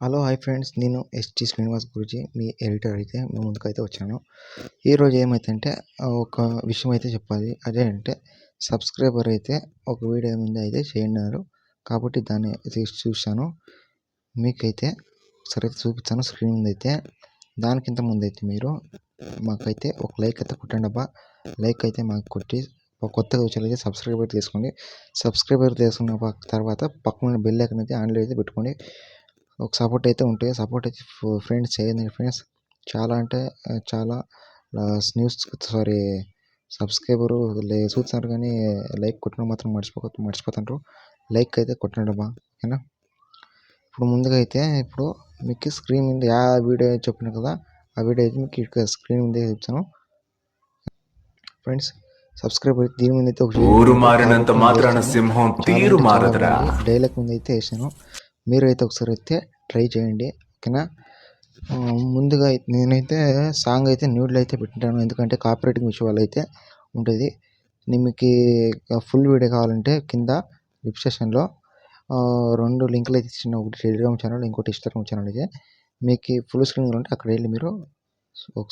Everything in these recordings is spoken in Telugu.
హలో హాయ్ ఫ్రెండ్స్, నేను ఎస్టీ శ్రీనివాస్ గురూజీ, మీ ఎడిటర్ అయితే మీ ముందుకైతే వచ్చాను. ఈరోజు ఏమైతే ఒక విషయం అయితే చెప్పాలి. అదేంటే సబ్స్క్రైబర్ అయితే ఒక వీడియో ముందు అయితే చేయన్నారు, కాబట్టి దాన్ని చూశాను. మీకైతే సరే చూపించాను స్క్రీన్ మీద అయితే. దానికింత ముందు అయితే మీరు మాకైతే ఒక లైక్ అయితే కొట్టండి అబ్బా. లైక్ అయితే మాకు కొట్టి కొత్తగా వచ్చేది సబ్స్క్రైబర్ తీసుకోండి. సబ్స్క్రైబర్ తీసుకున్న తర్వాత పక్కన బెల్ ఐకాన్ అయితే ఆన్లో అయితే పెట్టుకోండి. ఒక సపోర్ట్ అయితే ఉంటుంది. సపోర్ట్ అయితే ఫ్రెండ్స్ చేయండి ఫ్రెండ్స్. చాలా అంటే చాలా సబ్స్క్రైబరు చూస్తున్నారు, కానీ లైక్ కొట్టడం మాత్రం మర్చిపోతుంటారు. లైక్ అయితే కొట్టండి అబ్బా, ఓకేనా. ఇప్పుడు ముందుగా అయితే ఇప్పుడు మీకు స్క్రీన్ మీద వీడియో చెప్పిన కదా, ఆ వీడియో అయితే మీకు ఇక్కడ స్క్రీన్ మీద చెప్తాను ఫ్రెండ్స్. సబ్స్క్రైబ్ అయితే దీని మీద అయితే ఊరు మారినంత మాత్రాన సింహం తీరు మారదురా. డైలాగ్ ముందు అయితే వేసాను, మీరు అయితే ఒకసారి అయితే ట్రై చేయండి, ఓకేనా. ముందుగా నేనైతే సాంగ్ అయితే న్యూడ్లో అయితే పెట్టింటాను, ఎందుకంటే కాపీరైటింగ్ విషయం వల్ల అయితే ఉంటుంది. మీకు ఫుల్ వీడియో కావాలంటే కింద డిస్క్రిప్షన్లో 2 లింకులు అయితే ఇచ్చిన, ఒకటి టెలిగ్రామ్ ఛానల్, ఇంకోటి ఇన్స్టాగ్రామ్ ఛానల్. అయితే మీకు ఫుల్ స్క్రీన్ ఉంటే అక్కడ వెళ్ళి మీరు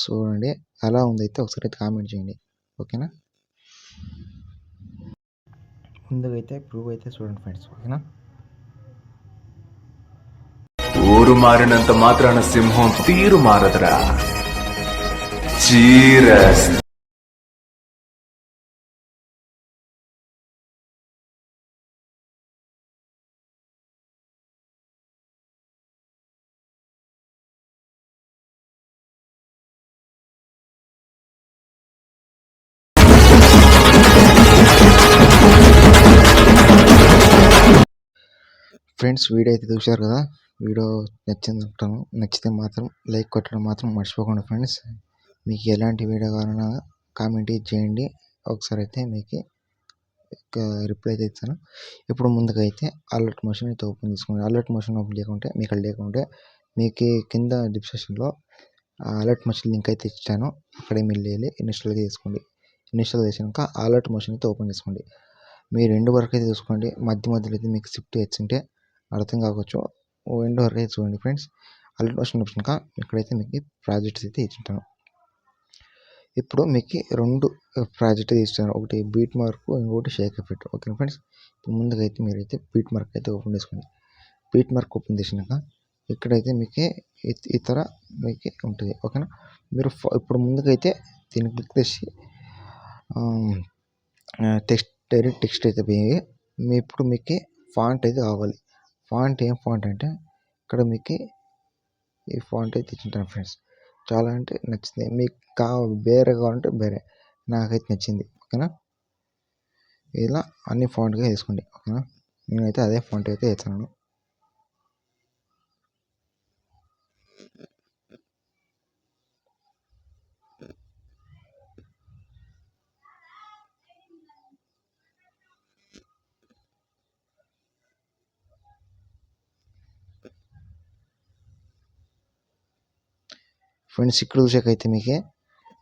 చూడండి ఎలా ఉందైతే ఒకసారి అయితే కామెంట్ చేయండి, ఓకేనా. ముందుగా అయితే ప్రూవ్ అయితే చూడండి ఫ్రెండ్స్, ఓకేనా. ఊరు మారినంత మాత్రాన సింహం తీరు మారదురా. చీరస్ ఫ్రెండ్స్, వీడియో అయితే చూశారు కదా. వీడియో నచ్చింది అంటాను. నచ్చితే మాత్రం లైక్ కొట్టడం మాత్రం మర్చిపోకండి ఫ్రెండ్స్. మీకు ఎలాంటి వీడియో కావాలన్నా కామెంట్ చేయండి, ఒకసారి అయితే మీకు రిప్లై అయితే ఇస్తాను. ఇప్పుడు ముందుగా అయితే అలర్ట్ మోషన్ అయితే ఓపెన్ చేసుకోండి. అలర్ట్ మోషన్ ఓపెన్ చేయకుంటే మీకు కింద డిస్క్రిప్షన్లో అలర్ట్ మోషన్ లింక్ అయితే ఇచ్చాను, అక్కడే మీరు వెళ్ళి ఇన్స్టాల్ చేసుకోండి. ఇన్స్టాల్ చేసినాక అలర్ట్ మోషన్ అయితే ఓపెన్ చేసుకోండి. మీరు ఎండ్ వరకు అయితే చూసుకోండి. మధ్యలో అయితే మీకు షిఫ్ట్ వచ్చుంటే అర్థం కావచ్చు. ఎండ్ వరకు అయితే చూడండి ఫ్రెండ్స్. అలర్ట్ మోషన్ వచ్చినాక ఇక్కడైతే మీకు ప్రాజెక్ట్స్ అయితే ఇచ్చింటాను. ఇప్పుడు మీకు 2 ప్రాజెక్ట్ ఇస్తాను, ఒకటి బీట్ మార్క్, ఇంకొకటి షేక్ ఎఫెక్ట్, ఓకే ఫ్రెండ్స్. ముందుగా అయితే మీరైతే బీట్ మార్క్ అయితే ఓపెన్ చేసుకోండి. బీట్ మార్క్ ఓపెన్ చేసినాక ఇక్కడైతే మీకు ఇతర మీకు ఉంటుంది, ఓకేనా. మీరు ఇప్పుడు ముందుగా అయితే దీన్ని క్లిక్ చేసి టెక్స్ట్ అయితే పోయి ఇప్పుడు మీకు ఫాంట్ అయితే కావాలి. ఫాంట్ ఏం ఫాంట్ అంటే ఇక్కడ మీకు ఈ ఫాంట్ అయితే ఇచ్చింటాను ఫ్రెండ్స్. చాలా అంటే నచ్చింది, మీకు వేరే కావాలంటే వేరే, నాకైతే నచ్చింది, ఓకేనా. ఇలా అన్ని ఫాంట్గా వేసుకోండి, ఓకేనా. నేనైతే అదే ఫాంట్ అయితే వేస్తున్నాను. ఫ్రెండ్స్, ఇక్కడ చూసాకైతే మీకు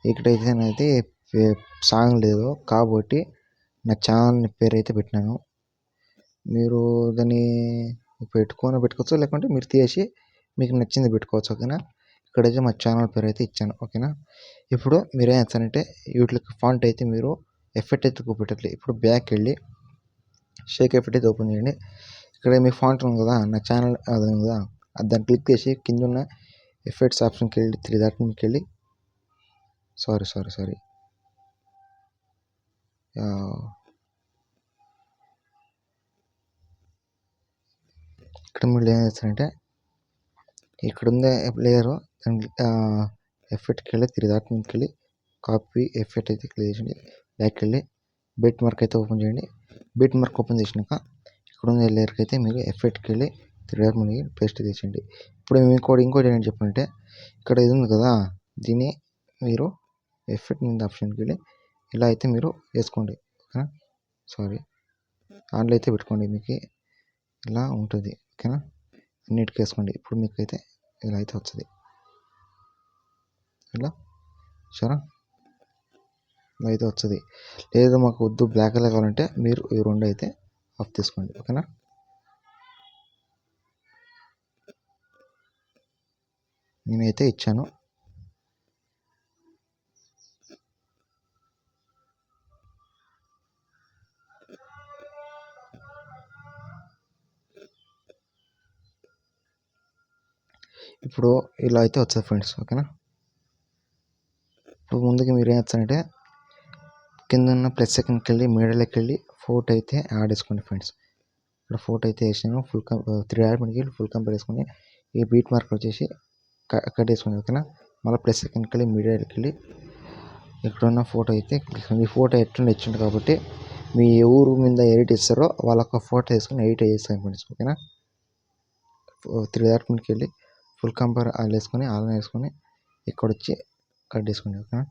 ఇక్కడైతే సాంగ్ లేదు, కాబట్టి నా ఛానల్ పేరు అయితే పెట్టినాను. మీరు దాన్ని పెట్టుకోవచ్చు, లేకుంటే మీరు తీసి మీకు నచ్చింది పెట్టుకోవచ్చు, ఓకేనా. ఇక్కడైతే మా ఛానల్ పేరు అయితే ఇచ్చాను, ఓకేనా. ఇప్పుడు మీరు ఏం చేస్తారంటే వీటికి ఫాంట్ అయితే మీరు ఎఫెక్ట్ అయితే చూపెట్టట్లేదు. ఇప్పుడు బ్యాక్ వెళ్ళి షేక్ ఎఫెక్ట్ అయితే ఓపెన్ చేయండి. ఇక్కడ మీ ఫాంట్ ఉంది కదా, నా ఛానల్ అది ఉంది కదా, దాన్ని క్లిక్ చేసి కింద ఉన్న ఎఫెక్ట్స్ ఆప్షన్కి వెళ్ళి 3 డాట్ మీదకి వెళ్ళి సారీ ఇక్కడ మీరు ఏం చేస్తారంటే ఇక్కడ ఉండే లేయరు ఎఫెక్ట్కి వెళ్ళి 3 డాట్ మీదకి వెళ్ళి కాపీ ఎఫెక్ట్ అయితే క్లిక్ చేయండి. బ్యాక్ వెళ్ళి బీట్ మార్క్ అయితే ఓపెన్ చేయండి. బీట్ మార్క్ ఓపెన్ చేసినాక ఇక్కడ ఉన్న లేయర్కి అయితే మీరు ఎఫెక్ట్కి వెళ్ళి 3 డాట్ మీదకి పేస్ట్ తీసేయండి. ఇప్పుడు ఇంకోటి ఏంటి చెప్పంటే ఇక్కడ ఇది ఉంది కదా, దీన్ని మీరు ఎఫెక్ట్ మీద ఆప్షన్కి వెళ్ళి ఇలా అయితే మీరు వేసుకోండి, ఓకేనా. ఆన్లో అయితే పెట్టుకోండి, మీకు ఇలా ఉంటుంది, ఓకేనా. అన్నిటికీ వేసుకోండి. ఇప్పుడు మీకు అయితే ఇలా అయితే వస్తుంది, ఇలా సరే ఇలా అయితే వస్తుంది. లేదు మాకు వద్దు బ్లాక్ కలర్ కావాలంటే మీరు ఈ 2 అయితే ఆఫ్ తీసుకోండి, ఓకేనా. నేనైతే ఇచ్చాను. ఇప్పుడు ఇలా అయితే వస్తుంది ఫ్రెండ్స్. ఓకేనా. ఇప్పుడు ముందుగా మీరు ఏం చేస్తారంటే కింద ఉన్న ప్లస్ సెకండ్కి వెళ్ళి మీడియాలోకి వెళ్ళి ఫోటో అయితే యాడ్ చేసుకోండి ఫ్రెండ్స్. ఇక్కడ ఫోటో అయితే వేసాను. ఫుల్ 3 డాట్ మీదకి వెళ్ళి ఫుల్ కంపేర్ వేసుకొని ఈ బీట్ మార్క్ వచ్చేసి కట్ వేసుకోండి. ఓకేనా. మళ్ళీ ప్లస్ సెకండ్కి వెళ్ళి మీడియాలోకి వెళ్ళి ఇక్కడున్న ఫోటో అయితే ఈ ఫోటో ఎట్లా ఇచ్చింది కాబట్టి మీ ఊరు మీద ఎడిట్ ఇస్తారో వాళ్ళొక ఫోటో వేసుకొని ఎడిట్ చేస్తాను ఫ్రెండ్స్. ఓకేనా. 3 డాట్ మీదకి వెళ్ళి ఫుల్ కంపేర్ వేసుకొని ఆల్ వేసుకొని ఇక్కడ వచ్చి కట్ చేసుకోండి. ఓకేనా.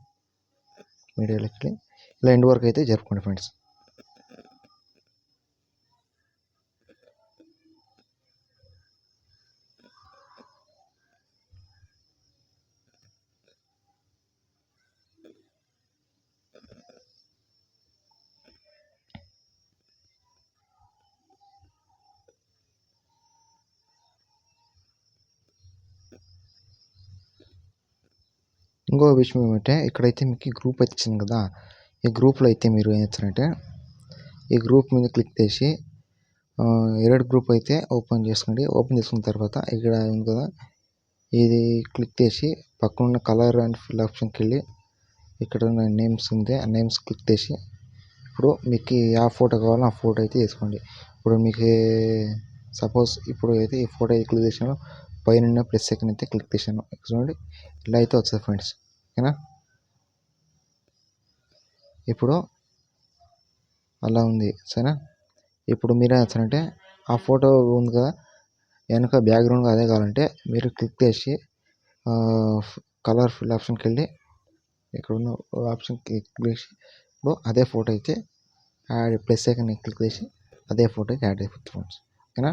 మీడియాలోకి వెళ్ళి ఇలా ఎండ్ వరకు అయితే జరుపుకోండి ఫ్రెండ్స్. ఇంకో విషయం ఏమంటే ఇక్కడైతే మీకు గ్రూప్ అయితే ఇచ్చింది కదా, ఈ గ్రూప్లో అయితే మీరు ఏం చేస్తారంటే ఈ గ్రూప్ మీద క్లిక్ చేసి ఎరడ్ గ్రూప్ అయితే ఓపెన్ చేసుకోండి. ఓపెన్ చేసుకున్న తర్వాత ఇక్కడ ఉంది కదా, ఇది క్లిక్ చేసి పక్కనున్న కలర్ అండ్ ఫిల్ ఆప్షన్కి వెళ్ళి ఇక్కడ ఉన్న నేమ్స్ ఉంది, ఆ నేమ్స్ క్లిక్ చేసి ఇప్పుడు మీకు ఆ ఫోటో కావాలో ఆ ఫోటో అయితే వేసుకోండి. ఇప్పుడు మీకు సపోజ్ ఇప్పుడు అయితే ఈ ఫోటో అయితే క్లిక్ చేసాను, పైన ప్లస్ సెకండ్ అయితే క్లిక్ చేశాను. చూడండి ఇలా అయితే వస్తుంది ఫ్రెండ్స్. ఓకేనా. ఇప్పుడు అలా ఉంది సరేనా. ఇప్పుడు మీరు ఏం చేస్తారంటే ఆ ఫోటో ఉంది కదా వెనక బ్యాక్గ్రౌండ్ అదే కావాలంటే మీరు క్లిక్ చేసి కలర్ ఫిల్ ఆప్షన్కి వెళ్ళి ఇక్కడ ఉన్న ఆప్షన్ క్లిక్ చేసి ఇప్పుడు అదే ఫోటో అయితే యాడ్ ప్లస్ సెకండ్ క్లిక్ చేసి అదే ఫోటో అయితే యాడ్ అయిపోతుంది ఫ్రెండ్స్. ఓకేనా.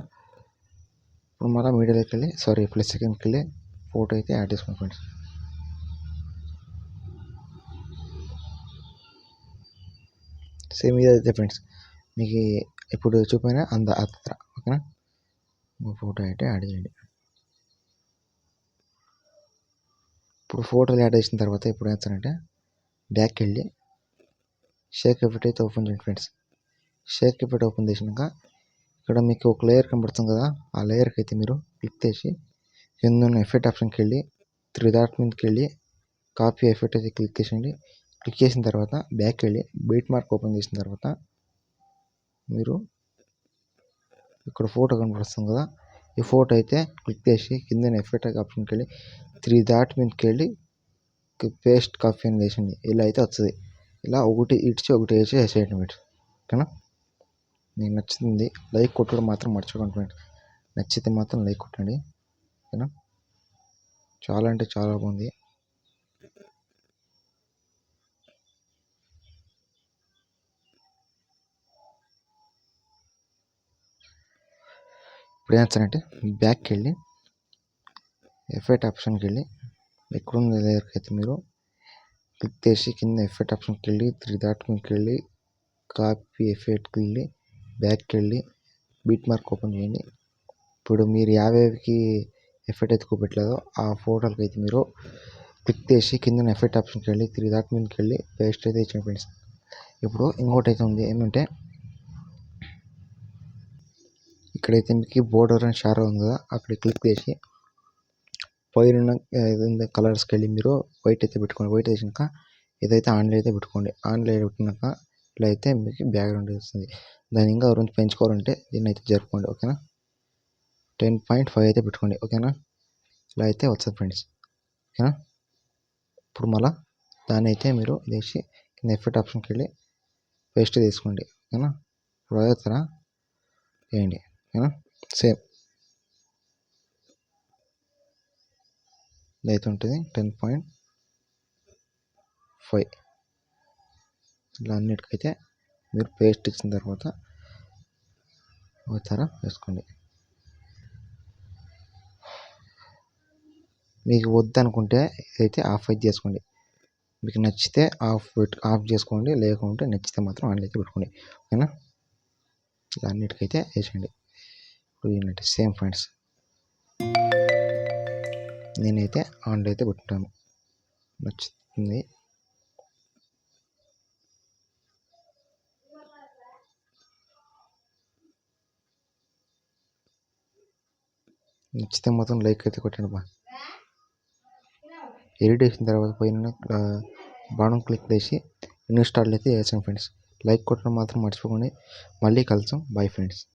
ఇప్పుడు మళ్ళీ మీడియాలోకి వెళ్ళి ప్లస్ సెకండ్కి వెళ్ళి ఫోటో అయితే యాడ్ చేసుకోండి ఫ్రెండ్స్. సేమ్ ఇది అయితే ఫ్రెండ్స్ మీకు ఇప్పుడు చూపోయినా అత్ర. ఓకేనా. ఫోటో అయితే యాడ్ చేయండి. ఇప్పుడు ఫోటోలు యాడ్ చేసిన తర్వాత ఇప్పుడు ఏం చేస్తారంటే బ్యాక్కి వెళ్ళి షేక్ ఎఫెక్ట్ అయితే ఓపెన్ చేయండి ఫ్రెండ్స్. షేక్ ఎఫెక్ట్ ఓపెన్ చేసినాక ఇక్కడ మీకు ఒక లేయర్ కనబడుతుంది కదా, ఆ లేయర్కి అయితే మీరు క్లిక్ చేసి కింద ఉన్న ఎఫెక్ట్ ఆప్షన్కి వెళ్ళి 3 డాట్ మీదకి వెళ్ళి కాపీ ఎఫెక్ట్ అయితే క్లిక్ చేసేయండి. క్లిక్ చేసిన తర్వాత బ్యాక్కి వెళ్ళి బీట్ మార్క్ ఓపెన్ చేసిన తర్వాత మీరు ఇక్కడ ఫోటో కనబడుతుంది కదా, ఈ ఫోటో అయితే క్లిక్ చేసి కింద ఎఫెక్ట్ ఆప్షన్కి వెళ్ళి 3 డాట్ మీదకి వెళ్ళి పేస్ట్ కాపీ అని వేసండి. ఇలా అయితే వస్తుంది. ఇలా ఒకటి ఇడిచి ఒకటి వేసి వేసేయండి మీరు. ఓకేనా. మీకు నచ్చుతుంది లైక్ కొట్టడం మాత్రం మర్చిపోకండి ఫ్రెండ్స్. నచ్చితే మాత్రం లైక్ కొట్టండి. ఓకేనా. చాలా అంటే చాలా బాగుంది. ఇప్పుడు ఏం చేస్తారంటే బ్యాక్కి వెళ్ళి ఎఫెక్ట్ ఆప్షన్కి వెళ్ళి ఎక్కడున్న లేయర్కి అయితే మీరు క్లిక్ చేసి కింద ఎఫెక్ట్ ఆప్షన్కి వెళ్ళి 3 డాట్ మీదకి వెళ్ళి కాపీ ఎఫెక్ట్కి వెళ్ళి బ్యాక్కి వెళ్ళి బీట్ మార్క్ ఓపెన్ చేయండి. ఇప్పుడు మీరు యాభైకి ఎఫెక్ట్ అయితే చూపెట్టలేదో ఆ ఫోటోలకి అయితే మీరు క్లిక్ చేసి కింద ఎఫెక్ట్ ఆప్షన్కి వెళ్ళి 3 డాట్ మీదకి వెళ్ళి పేస్ట్ అయితే ఇచ్చిన ఫ్రెండ్స్. ఇప్పుడు ఇంకోటి అయితే ఉంది ఏమంటే ఇక్కడైతే మీకు బోర్డర్ అండ్ షాడో ఉంది కదా, అక్కడ క్లిక్ చేసి పైన కలర్స్కి వెళ్ళి మీరు వైట్ అయితే పెట్టుకోండి. వైట్ వేసినాక ఇదైతే ఆన్లో అయితే పెట్టుకోండి. ఆన్లో పెట్టినాక ఇలా అయితే మీకు బ్యాక్గ్రౌండ్ వస్తుంది. దాన్ని ఇంకా రెండు పెంచుకోవాలంటే దీన్ని అయితే జరుపుకోండి. ఓకేనా. 10.5 అయితే పెట్టుకోండి. ఓకేనా. ఇలా అయితే వస్తుంది ఫ్రెండ్స్. ఓకేనా. ఇప్పుడు మళ్ళీ దాన్ని అయితే మీరు వేసి కింద ఎఫెక్ట్ ఆప్షన్కి వెళ్ళి పేస్ట్ తీసుకోండి. ఓకేనా. ఇప్పుడు అదే తర వేయండి. ఓకేనా. సేమ్ ఇదైతే ఉంటుంది 10.5. ఇలా అన్నిటికైతే మీరు పేస్ట్ ఇచ్చిన తర్వాత వచ్చారా వేసుకోండి. మీకు వద్దనుకుంటే ఇదైతే ఆఫ్ అయితే చేసుకోండి. మీకు నచ్చితే ఆఫ్ చేసుకోండి, లేకుంటే నచ్చితే మాత్రం ఆన్లో అయితే పెట్టుకోండి. ఓకేనా. ఇలా అన్నిటికైతే వేసేయండి. ఇప్పుడు ఏంటంటే సేమ్ ఫ్రెండ్స్ నేనైతే ఆన్లో అయితే పెట్టాను. నచ్చుతుంది. నచ్చితే మాత్రం లైక్ అయితే కొట్టండి బా. ఎడిట్ చేసిన తర్వాత పైన బాణం క్లిక్ చేసి ఇన్స్టాల్ అయితే చేసాం ఫ్రెండ్స్. లైక్ కొట్టడం మాత్రం మర్చిపోకండి. మళ్ళీ కలుద్దాం. Bye friends.